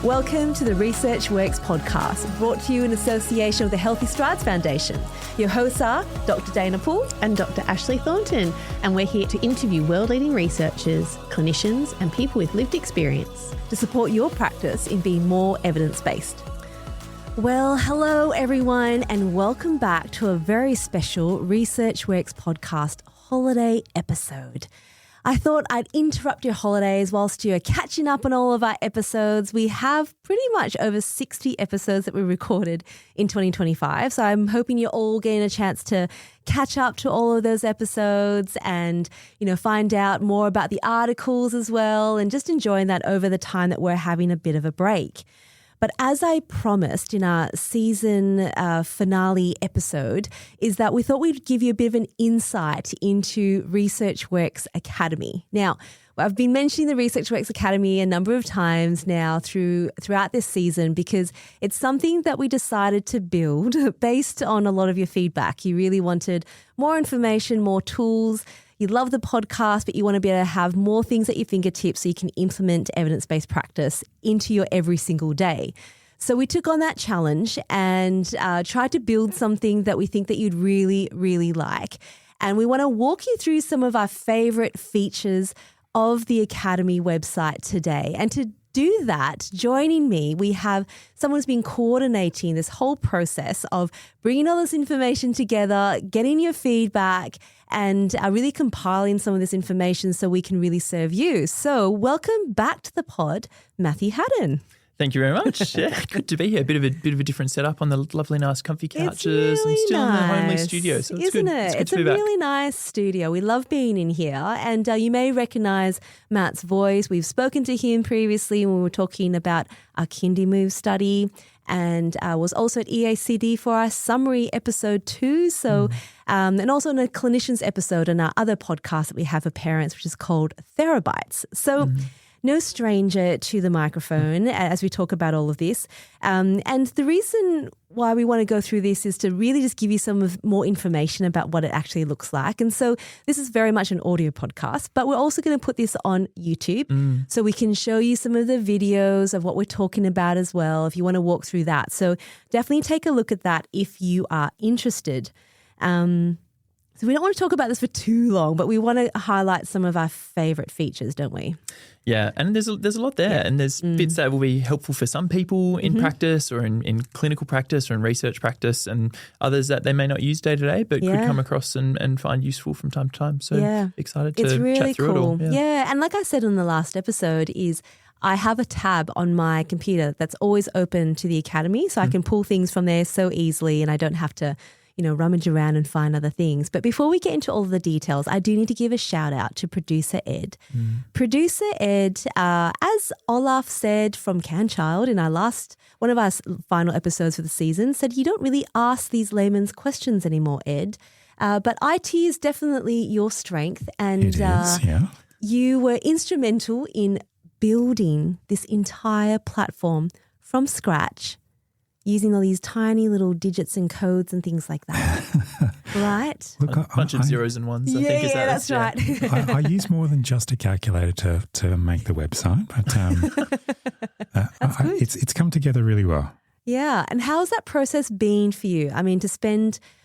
Welcome to the ResearchWorks podcast, brought to you in association with the Healthy Strides Foundation. Your hosts are Dr. Dana Poole and Dr. Ashley Thornton, and we're here to interview world-leading researchers, clinicians, and people with lived experience to support your practice in being more evidence-based. Well, hello everyone, and welcome back to a very special ResearchWorks podcast holiday episode. I thought I'd interrupt your holidays whilst you're catching up on all of our episodes. We have pretty much over 60 episodes that we recorded in 2025. So I'm hoping you're all getting a chance to catch up to all of those episodes and, find out more about the articles as well, and just enjoying that over the time that we're having a bit of a break. But as I promised in our season finale episode, is that we thought we'd give you a bit of an insight into ResearchWorks Academy. Now, I've been mentioning the ResearchWorks Academy a number of times now throughout this season because it's something that we decided to build based on a lot of your feedback. You really wanted more information, more tools. You love the podcast, but you want to be able to have more things at your fingertips so you can implement evidence-based practice into your every single day. So we took on that challenge and tried to build something that we think that you'd really, really like. And we want to walk you through some of our favorite features of the Academy website today. And to do that, joining me, we have someone who's been coordinating this whole process of bringing all this information together, getting your feedback, and really compiling some of this information so we can really serve you. So welcome back to the pod, Matthew Haddon. Thank you very much. Yeah, good to be here. A bit of a different setup on the lovely, nice, comfy couches, really and still nice. in the homely studio. So it's Isn't good. it? It's a good to be back. really nice studio. We love being in here, and you may recognise Matt's voice. We've spoken to him previously when we were talking about our Kindy Move study, and was also at EACD for our summary episode 2. So, and also in a clinicians episode on our other podcast that we have for parents, which is called Therabytes. So. No stranger to the microphone as we talk about all of this. And the reason why we want to go through this is to really just give you more information about what it actually looks like. And so this is very much an audio podcast, but we're also going to put this on YouTube so we can show you some of the videos of what we're talking about as well if you want to walk through that. So definitely take a look at that if you are interested. So we don't want to talk about this for too long, but we want to highlight some of our favourite features, don't we? Yeah, and there's a lot there, and there's bits that will be helpful for some people in practice or in clinical practice or in research practice, and others that they may not use day to day but could come across and find useful from time to time. So excited to chat through it all. Yeah, and like I said in the last episode is I have a tab on my computer that's always open to the Academy, so I can pull things from there so easily and I don't have to rummage around and find other things. But before we get into all of the details, I do need to give a shout out to Producer Ed. Producer Ed, as Olaf said from Canchild in one of our final episodes for the season, said you don't really ask these layman's questions anymore, Ed. But IT is definitely your strength. And it is, yeah. You were instrumental in building this entire platform from scratch, using all these tiny little digits and codes and things like that, right? Look, a bunch of zeros and ones, I think. Is that that's right. I use more than just a calculator to make the website, but it's come together really well. Yeah, and how's that process been for you? I mean,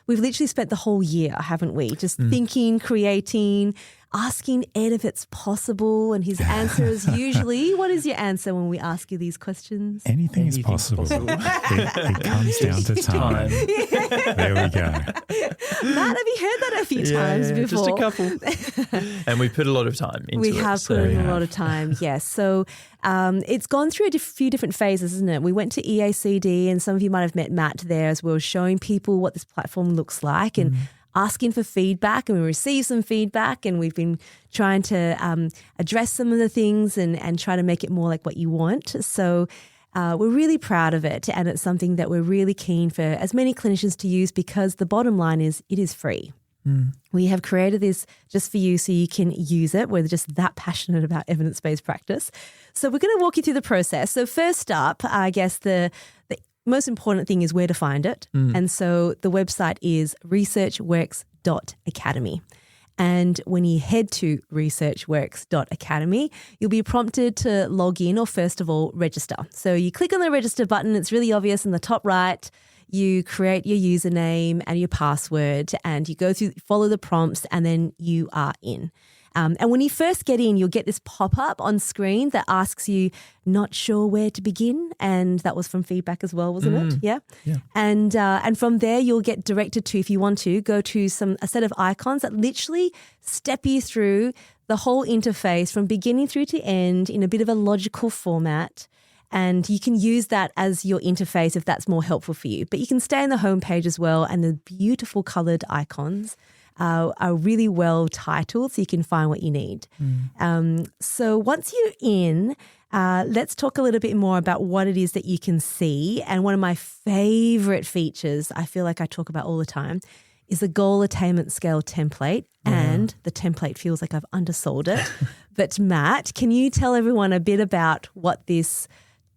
we've literally spent the whole year, haven't we? Just thinking, creating, asking Ed if it's possible, and his answer is usually, what is your answer when we ask you these questions? Anything is possible. It comes down to time. There we go. Matt, have you heard that a few times before? Just a couple. And we put a lot of time into it. We have put in a lot of time, yes. So it's gone through a few different phases, isn't it? We went to EACD, and some of you might have met Matt there as we were showing people what this platform looks like and asking for feedback, and we received some feedback, and we've been trying to address some of the things and try to make it more like what you want. So we're really proud of it, and it's something that we're really keen for as many clinicians to use because the bottom line is it is free. We have created this just for you so you can use it. We're just that passionate about evidence-based practice. So we're going to walk you through the process. So first up, I guess the most important thing is where to find it. And so the website is researchworks.academy. And when you head to ResearchWorks.Academy, you'll be prompted to log in or first of all, register. So you click on the register button. It's really obvious in the top right. You create your username and your password and you go through, follow the prompts, and then you are in. And when you first get in, you'll get this pop-up on screen that asks you, not sure where to begin. And that was from feedback as well, wasn't it? Yeah. And from there, you'll get directed to, if you want to, go to a set of icons that literally step you through the whole interface from beginning through to end in a bit of a logical format. And you can use that as your interface if that's more helpful for you. But you can stay on the homepage as well, and the beautiful coloured icons are really well titled so you can find what you need. So once you're in, let's talk a little bit more about what it is that you can see. And one of my favourite features, I feel like I talk about all the time, is the goal attainment scale template. And the template feels like I've undersold it. But Matt, can you tell everyone a bit about what this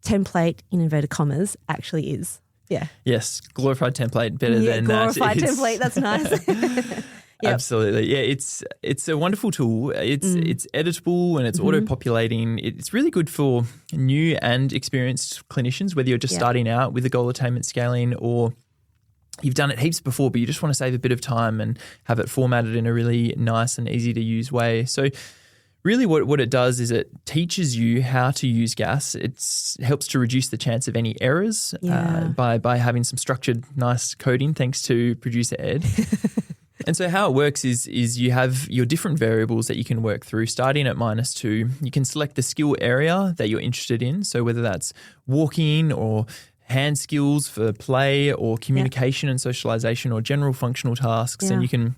template, in inverted commas, actually is? Yeah. Yes, glorified template, better than glorified template, that's nice. Yep. Absolutely. Yeah, it's a wonderful tool. It's editable and it's auto-populating. It's really good for new and experienced clinicians, whether you're just starting out with the goal attainment scaling or you've done it heaps before, but you just want to save a bit of time and have it formatted in a really nice and easy to use way. So really what it does is it teaches you how to use GAS. It helps to reduce the chance of any errors by having some structured, nice coding, thanks to producer Ed. And so how it works is you have your different variables that you can work through. Starting at -2, you can select the skill area that you're interested in. So whether that's walking or hand skills for play or communication and socialization or general functional tasks, and you can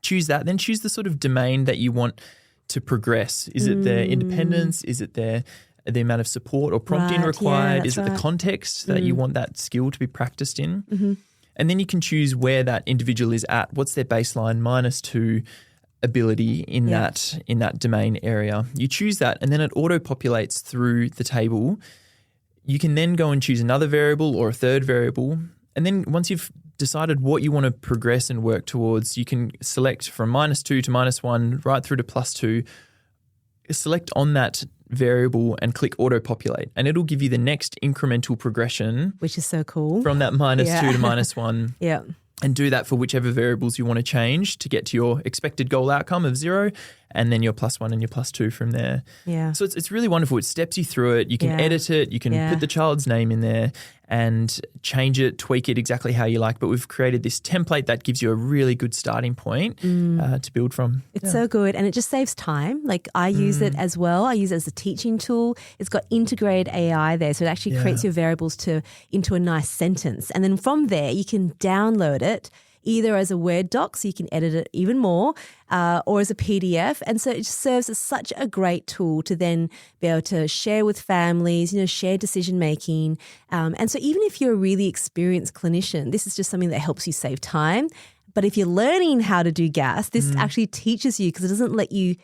choose that. Then choose the sort of domain that you want to progress. Is it their independence? Is it the amount of support or prompting required? Is it the context that you want that skill to be practiced in? And then you can choose where that individual is at. What's their baseline -2 ability in that domain area? You choose that, and then it auto-populates through the table. You can then go and choose another variable or a third variable. And then once you've decided what you want to progress and work towards, you can select from -2 to -1 right through to +2. Select on that variable and click auto-populate, and it'll give you the next incremental progression. Which is so cool. From that -2 to -1. Yeah. And do that for whichever variables you want to change to get to your expected goal outcome of 0, and then your +1 and your +2 from there. Yeah. So it's really wonderful. It steps you through it. You can edit it. You can put the child's name in there and change it, tweak it exactly how you like. But we've created this template that gives you a really good starting point to build from. It's so good, and it just saves time. Like I use it as well. I use it as a teaching tool. It's got integrated AI there, so it actually creates your variables into a nice sentence. And then from there, you can download it either as a Word doc, so you can edit it even more, or as a PDF. And so it serves as such a great tool to then be able to share with families, share decision-making. And so even if you're a really experienced clinician, this is just something that helps you save time. But if you're learning how to do GAS, this actually teaches you, because it doesn't let you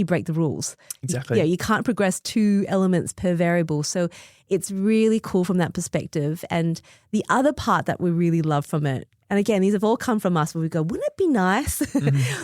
break the rules. Exactly. Yeah, you can't progress 2 elements per variable. So it's really cool from that perspective. And the other part that we really love from it, and again, these have all come from us where we go, wouldn't it be nice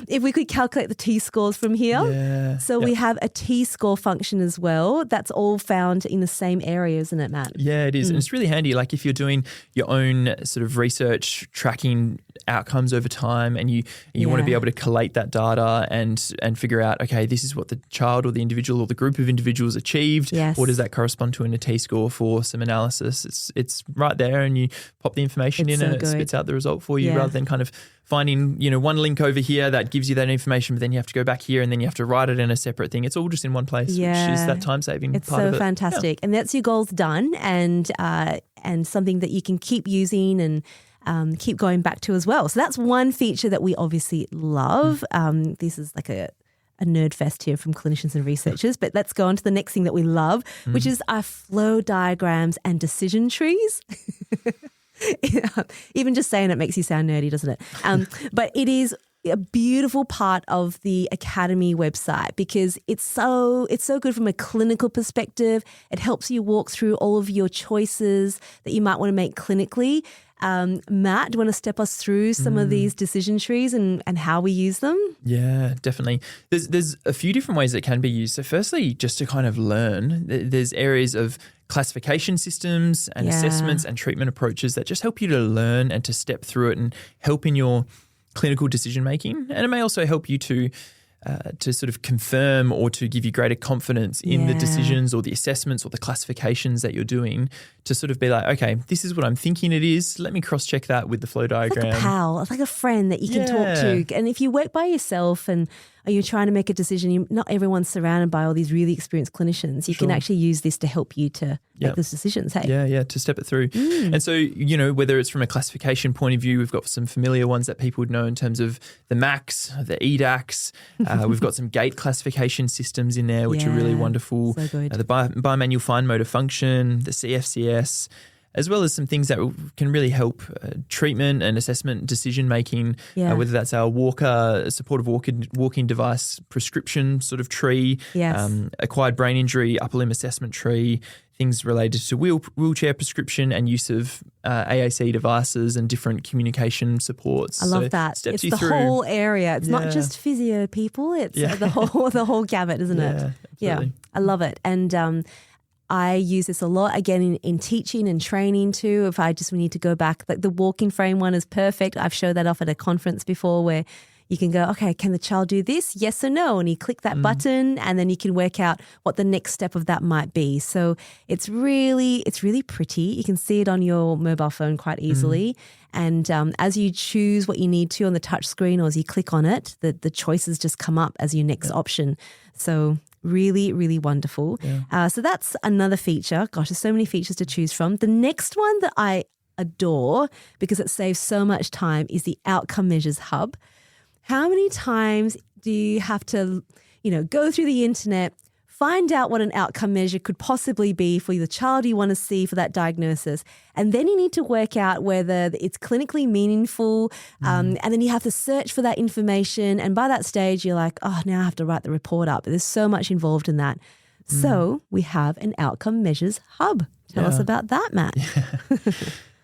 if we could calculate the T-scores from here? Yeah. So we have a T-score function as well. That's all found in the same area, isn't it, Matt? Yeah, it is. And it's really handy. Like if you're doing your own sort of research, tracking outcomes over time, and you want to be able to collate that data and figure out, okay, this is what the child or the individual or the group of individuals achieved. Yes. What does that correspond to in a T-score for some analysis? It's right there, and you pop the information in, and it spits out the result for you, rather than kind of finding, one link over here that gives you that information, but then you have to go back here and then you have to write it in a separate thing. It's all just in one place, which is that time-saving part of it. It's so fantastic. And that's your goals done, and something that you can keep using and keep going back to as well. So that's one feature that we obviously love. This is like a nerd fest here from clinicians and researchers, but let's go on to the next thing that we love, which is our flow diagrams and decision trees. Even just saying it makes you sound nerdy, doesn't it? But it is a beautiful part of the Academy website because it's so good from a clinical perspective. It helps you walk through all of your choices that you might want to make clinically. Matt, do you want to step us through some of these decision trees and how we use them? Yeah, definitely. There's a few different ways it can be used. So firstly, just to kind of learn, there's areas of classification systems and assessments and treatment approaches that just help you to learn and to step through it and help in your clinical decision making. And it may also help you to sort of confirm or to give you greater confidence in the decisions or the assessments or the classifications that you're doing, to sort of be like, okay, this is what I'm thinking it is. Let me cross-check that with the flow diagram. It's like a pal. It's like a friend that you can talk to. And if you work by yourself and you're trying to make a decision, not everyone's surrounded by all these really experienced clinicians. You can actually use this to help you to make those decisions. Hey? Yeah, to step it through. And so, whether it's from a classification point of view, we've got some familiar ones that people would know in terms of the MACs, the EDACs. We've got some gait classification systems in there, which are really wonderful. So good. The bimanual fine motor function, the CFCS, as well as some things that can really help treatment and assessment decision making, whether that's our supportive walking device prescription sort of tree, acquired brain injury, upper limb assessment tree, things related to wheelchair prescription and use of AAC devices and different communication supports. I love that. It's the whole area. It's not just physio people. It's the whole gamut, isn't it? Absolutely. Yeah, I love it. And I use this a lot, again, in teaching and training too. If we need to go back, like the walking frame one is perfect. I've showed that off at a conference before where you can go, okay, can the child do this? Yes or no? And you click that button and then you can work out what the next step of that might be. So it's really pretty. You can see it on your mobile phone quite easily. And as you choose what you need to on the touch screen or as you click on it, the choices just come up as your next option. So really, really wonderful. Yeah. So that's another feature. Gosh, there's so many features to choose from. The next one that I adore because it saves so much time is the Outcome Measures Hub. How many times do you have to, go through the internet, find out what an outcome measure could possibly be for the child you want to see for that diagnosis, and then you need to work out whether it's clinically meaningful, and then you have to search for that information, and by that stage you're like, oh, now I have to write the report up. There's so much involved in that. So we have an Outcome Measures Hub. Tell us about that, Matt.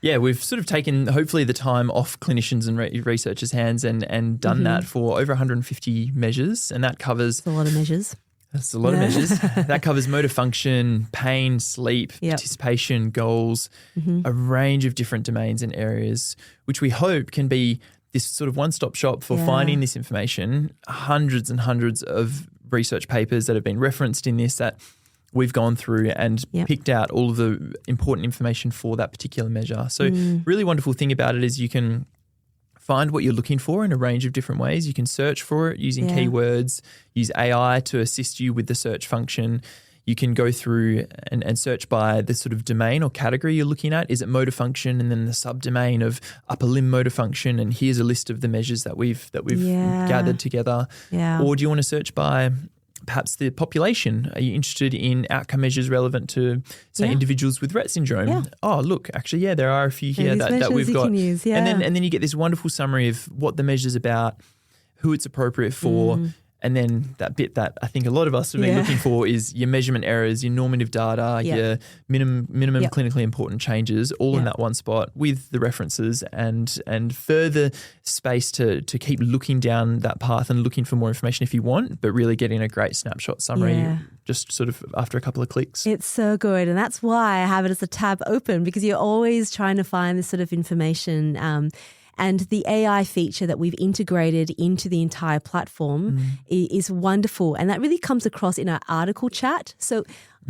Yeah, we've sort of taken, hopefully, the time off clinicians and researchers' hands and done that for over 150 measures. And that covers... That's a lot of measures. That's a lot of measures. That covers motor function, pain, sleep, participation, goals, a range of different domains and areas, which we hope can be this sort of one-stop shop for finding this information. Hundreds and hundreds of research papers that have been referenced in this that we've gone through and picked out all of the important information for that particular measure. So really wonderful thing about it is you can find what you're looking for in a range of different ways. You can search for it using keywords, use AI to assist you with the search function. You can go through and search by the sort of domain or category you're looking at. Is it motor function and then the subdomain of upper limb motor function? And here's a list of the measures that we've gathered together. Yeah. Or do you want to search by perhaps the population? Are you interested in outcome measures relevant to, say, individuals with Rett syndrome? Yeah. Oh, look, actually, there are a few here that we've got. Use, and then you get this wonderful summary of what the measure's about, who it's appropriate for, and then that bit that I think a lot of us have been looking for is your measurement errors, your normative data, your minimum clinically important changes, all in that one spot with the references and further space to keep looking down that path and looking for more information if you want, but really getting a great snapshot summary just sort of after a couple of clicks. It's so good. And that's why I have it as a tab open, because you're always trying to find this sort of information. And the AI feature that we've integrated into the entire platform is wonderful. And that really comes across in our article chat. So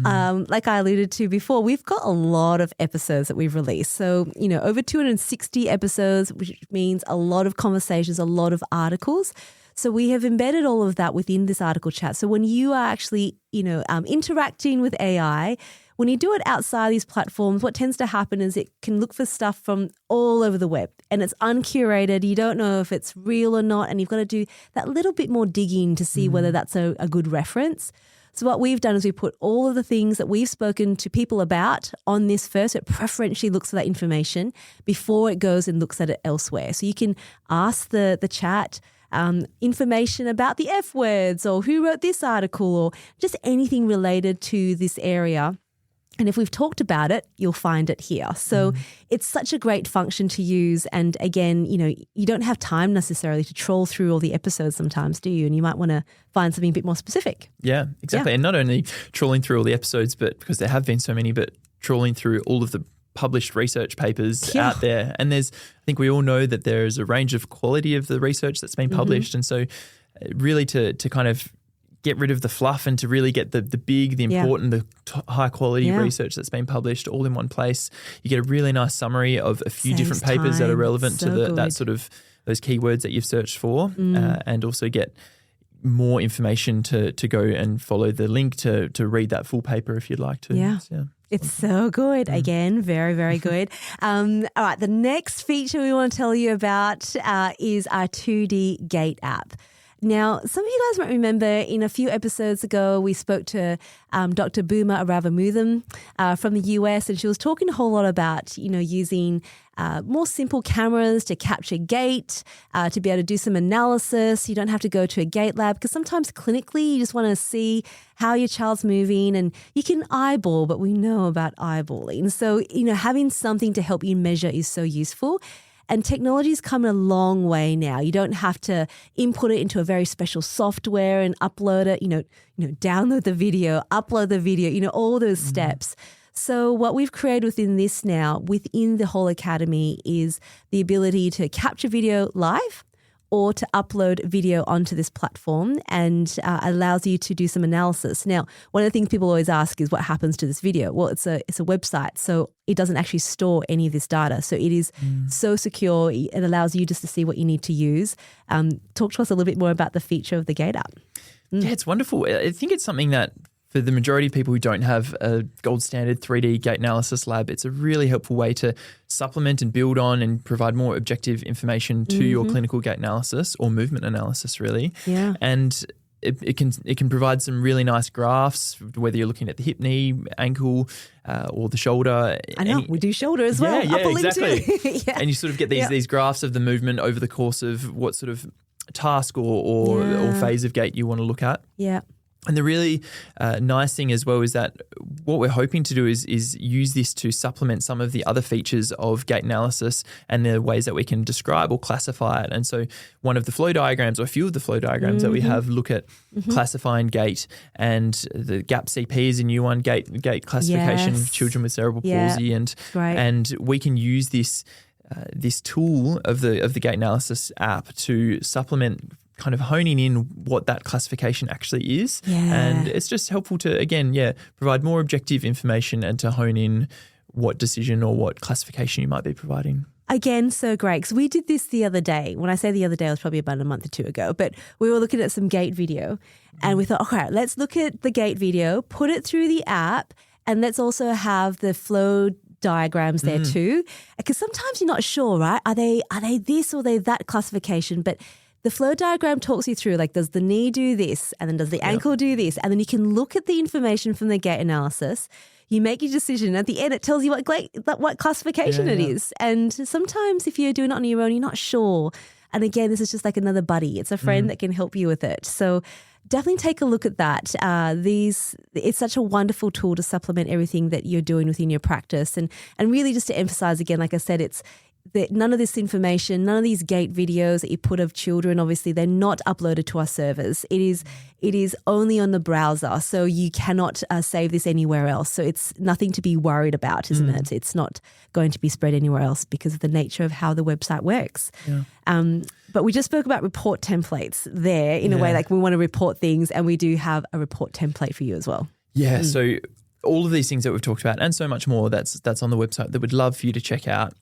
like I alluded to before, we've got a lot of episodes that we've released. So, over 260 episodes, which means a lot of conversations, a lot of articles. So we have embedded all of that within this article chat. So when you are actually, interacting with AI, when you do it outside these platforms, what tends to happen is it can look for stuff from all over the web and it's uncurated. You don't know if it's real or not, and you've got to do that little bit more digging to see whether that's a good reference. So what we've done is we put all of the things that we've spoken to people about on this first. It preferentially looks for that information before it goes and looks at it elsewhere. So you can ask the chat information about the F words or who wrote this article or just anything related to this area. And if we've talked about it, you'll find it here. So it's such a great function to use. And again, you don't have time necessarily to troll through all the episodes sometimes, do you? And you might want to find something a bit more specific. Yeah, exactly. Yeah. And not only trawling through all the episodes, but because there have been so many, but trawling through all of the published research papers out there. And I think we all know that there is a range of quality of the research that's been published. And so really to kind of get rid of the fluff and to really get the big, the important, the high quality research that's been published all in one place. You get a really nice summary of a few different papers that are relevant to that sort of those keywords that you've searched for, and also get more information to go and follow the link to read that full paper if you'd like to. Yeah. It's so good. Again, very, very good. All right, the next feature we want to tell you about is our 2D gait app. Now, some of you guys might remember in a few episodes ago, we spoke to Dr. Booma Aravamutham from the US, and she was talking a whole lot about, using more simple cameras to capture gait, to be able to do some analysis. You don't have to go to a gait lab because sometimes clinically you just want to see how your child's moving, and you can eyeball, but we know about eyeballing. So, having something to help you measure is so useful. And technology's come a long way now. You don't have to input it into a very special software and upload it, download the video, upload the video, all those steps. So what we've created within this now, within the whole academy, is the ability to capture video live or to upload video onto this platform, and allows you to do some analysis. Now, one of the things people always ask is what happens to this video? Well, it's a website, so it doesn't actually store any of this data. So it is so secure. It allows you just to see what you need to use. Talk to us a little bit more about the feature of the Gait app. Yeah, it's wonderful. I think it's something that for the majority of people who don't have a gold standard 3D gait analysis lab, it's a really helpful way to supplement and build on and provide more objective information to your clinical gait analysis or movement analysis, really. Yeah. And it can provide some really nice graphs, whether you're looking at the hip, knee, ankle, or the shoulder. I know, we do shoulder as well. Yeah, exactly. Yeah. And you sort of get these graphs of the movement over the course of what sort of task or phase of gait you want to look at. Yeah. And the really nice thing as well is that what we're hoping to do is use this to supplement some of the other features of gait analysis and the ways that we can describe or classify it. And so one of the flow diagrams, or a few of the flow diagrams that we have, look at classifying gait, and the GAP CP is a new one, gait classification, children with cerebral palsy, and we can use this tool of the gait analysis app to supplement kind of honing in what that classification actually is. Yeah. And it's just helpful to, again, provide more objective information and to hone in what decision or what classification you might be providing. Again, so great, because we did this the other day. When I say the other day, it was probably about a month or two ago, but we were looking at some gait video and we thought, okay, let's look at the gait video, put it through the app, and let's also have the flow diagrams there too. Because sometimes you're not sure, right? Are they this or are they that classification? But the flow diagram talks you through, like, does the knee do this? And then does the ankle do this? And then you can look at the information from the gait analysis. You make your decision. At the end, it tells you what classification it is. And sometimes if you're doing it on your own, you're not sure. And again, this is just like another buddy. It's a friend that can help you with it. So definitely take a look at that. It's such a wonderful tool to supplement everything that you're doing within your practice. And really just to emphasize again, like I said, it's that none of this information, none of these gait videos that you put of children, obviously they're not uploaded to our servers. It is only on the browser, so you cannot save this anywhere else. So it's nothing to be worried about, isn't it? It's not going to be spread anywhere else because of the nature of how the website works. Yeah. But we just spoke about report templates there in a way, like we want to report things, and we do have a report template for you as well. Yeah, so all of these things that we've talked about and so much more that's on the website that we'd love for you to check out.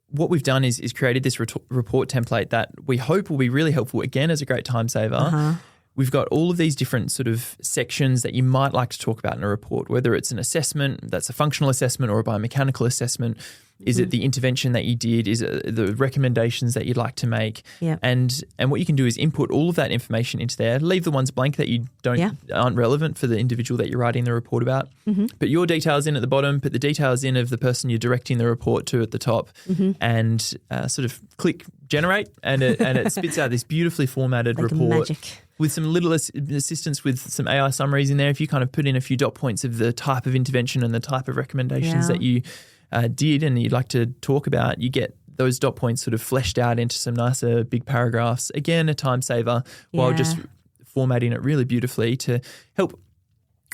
What we've done is created this report template that we hope will be really helpful, again, as a great time saver. We've got all of these different sort of sections that you might like to talk about in a report, whether it's an assessment, that's a functional assessment, or a biomechanical assessment. Is it the intervention that you did? Is it the recommendations that you'd like to make? Yeah. And what you can do is input all of that information into there. Leave the ones blank that you aren't relevant for the individual that you're writing the report about. Put your details in at the bottom. Put the details in of the person you're directing the report to at the top, and sort of click generate, and it spits out this beautifully formatted like report. Magic. with some little assistance with some AI summaries in there. If you kind of put in a few dot points of the type of intervention and the type of recommendations that you did and you'd like to talk about, you get those dot points sort of fleshed out into some nicer big paragraphs. Again, a time saver while just formatting it really beautifully to help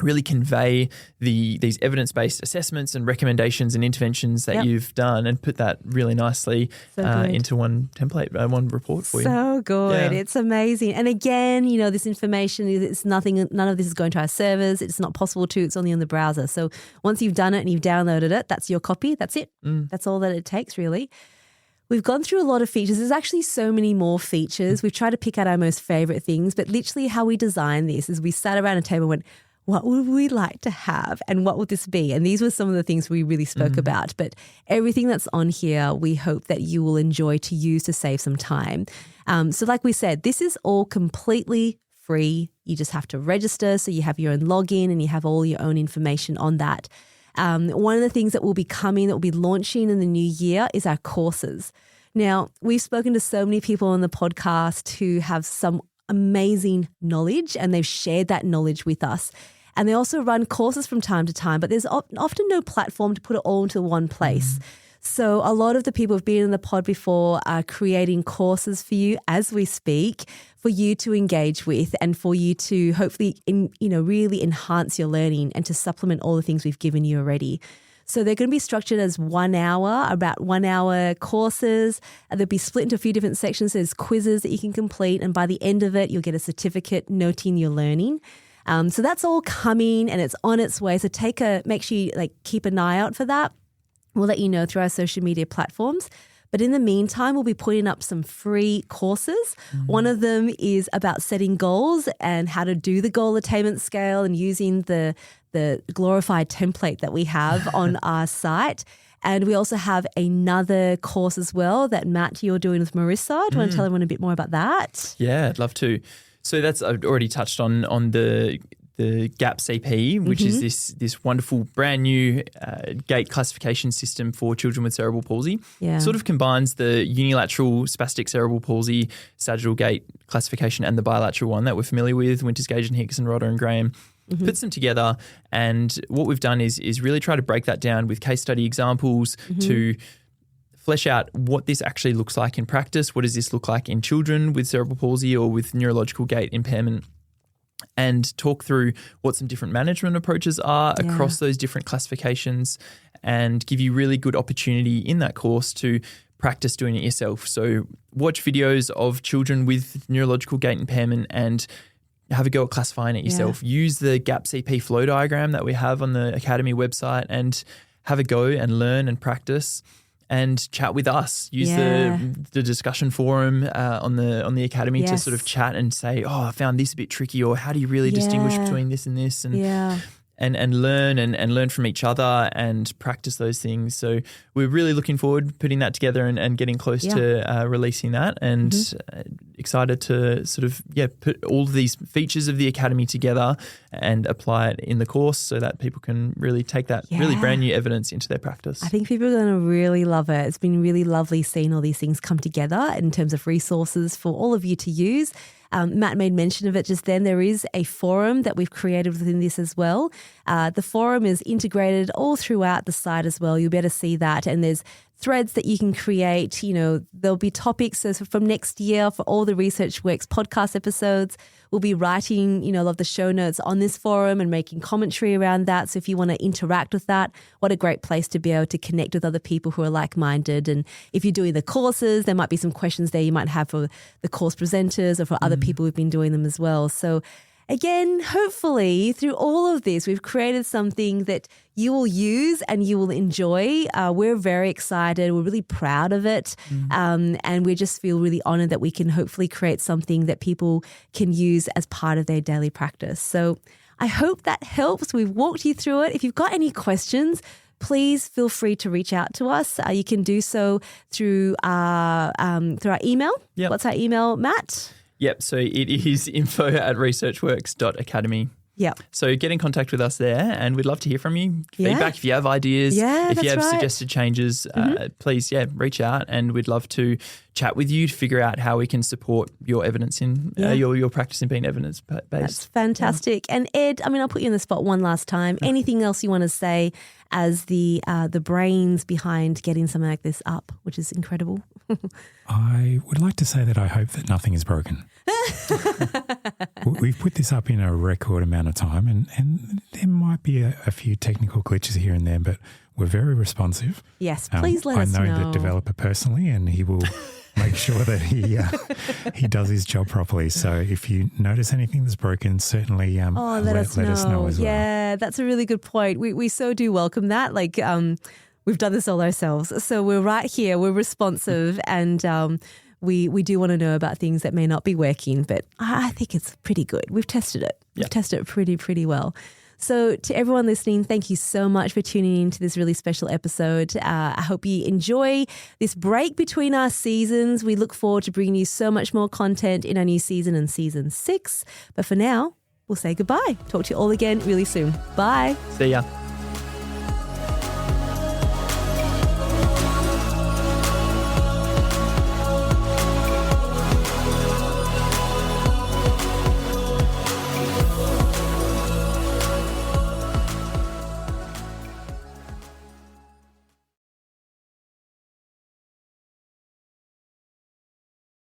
really convey these evidence-based assessments and recommendations and interventions that you've done and put that really nicely into one template, one report for you. So good. Yeah. It's amazing. And again, this information, none of this is going to our servers. It's not possible to. It's only on the browser. So once you've done it and you've downloaded it, that's your copy. That's it. That's all that it takes, really. We've gone through a lot of features. There's actually so many more features. We've tried to pick out our most favorite things, but literally how we designed this is we sat around a table and went, what would we like to have and what would this be? And these were some of the things we really spoke about. But everything that's on here, we hope that you will enjoy to use to save some time. So like we said, this is all completely free. You just have to register. So you have your own login and you have all your own information on that. One of the things that will be coming, that will be launching in the new year is our courses. Now, we've spoken to so many people on the podcast who have some amazing knowledge and they've shared that knowledge with us. And they also run courses from time to time, but there's often no platform to put it all into one place. So a lot of the people who've been in the pod before are creating courses for you as we speak, for you to engage with and for you to hopefully, really enhance your learning and to supplement all the things we've given you already. So they're going to be structured as 1 hour, about 1 hour courses. They'll be split into a few different sections. There's quizzes that you can complete. And by the end of it, you'll get a certificate noting your learning. So that's all coming and it's on its way. So make sure you keep an eye out for that. We'll let you know through our social media platforms. But in the meantime, we'll be putting up some free courses. One of them is about setting goals and how to do the goal attainment scale and using the glorified template that we have on our site. And we also have another course as well that, Matt, you're doing with Marissa. Do you want to tell everyone a bit more about that? Yeah, I'd love to. So I've already touched on the GAP CP, which is this wonderful brand new gait classification system for children with cerebral palsy. Yeah. Sort of combines the unilateral spastic cerebral palsy sagittal gait classification and the bilateral one that we're familiar with, Winters, Gage and Hicks and Rodder and Graham. Puts them together, and what we've done is really try to break that down with case study examples to flesh out what this actually looks like in practice. What does this look like in children with cerebral palsy or with neurological gait impairment? And talk through what some different management approaches are across those different classifications and give you really good opportunity in that course to practice doing it yourself. So watch videos of children with neurological gait impairment and have a go at classifying it yourself. Use the GAP CP flow diagram that we have on the Academy website and have a go and learn and practice and chat with us. Use the discussion forum on the Academy to sort of chat and say, I found this a bit tricky, or how do you really distinguish between this and this? And learn and learn from each other and practice those things. So we're really looking forward to putting that together and getting close to releasing that, and excited to sort of put all of these features of the Academy together and apply it in the course so that people can really take that really brand new evidence into their practice. I think people are going to really love it. It's been really lovely seeing all these things come together in terms of resources for all of you to use. Matt made mention of it just then. There is a forum that we've created within this as well. The forum is integrated all throughout the site as well. You'll be able to see that. And there's threads that you can create. There'll be topics. So from next year, for all the ResearchWorks podcast episodes, we'll be writing, a lot of the show notes on this forum and making commentary around that. So if you want to interact with that, what a great place to be able to connect with other people who are like-minded. And if you're doing the courses, there might be some questions there you might have for the course presenters or for other people who've been doing them as well. So again, hopefully through all of this, we've created something that you will use and you will enjoy. We're very excited. We're really proud of it. And we just feel really honored that we can hopefully create something that people can use as part of their daily practice. So I hope that helps. We've walked you through it. If you've got any questions, please feel free to reach out to us. You can do so through our email. Yep. What's our email, Matt? Yep. So it is info@researchworks.academy. Yeah. So get in contact with us there, and we'd love to hear from you. Feedback, if you have ideas, if you have suggested changes, please, reach out, and we'd love to chat with you to figure out how we can support your evidence in your practice in being evidence-based. That's fantastic. And Ed, I'll put you in the spot one last time. Anything else you want to say as the brains behind getting something like this up, which is incredible? I would like to say that I hope that nothing is broken. We've put this up in a record amount of time, and there might be a few technical glitches here and there, but we're very responsive. Yes, please let us know. I know the developer personally, and he will make sure that he does his job properly. So if you notice anything that's broken, certainly let us know as well. Yeah, that's a really good point. We so do welcome that. We've done this all ourselves. So we're right here, we're responsive, and we do want to know about things that may not be working, but I think it's pretty good. We've tested it. We've tested it pretty well. So to everyone listening, thank you so much for tuning in to this really special episode. I hope you enjoy this break between our seasons. We look forward to bringing you so much more content in our new season and season 6. But for now, we'll say goodbye. Talk to you all again really soon. Bye. See ya.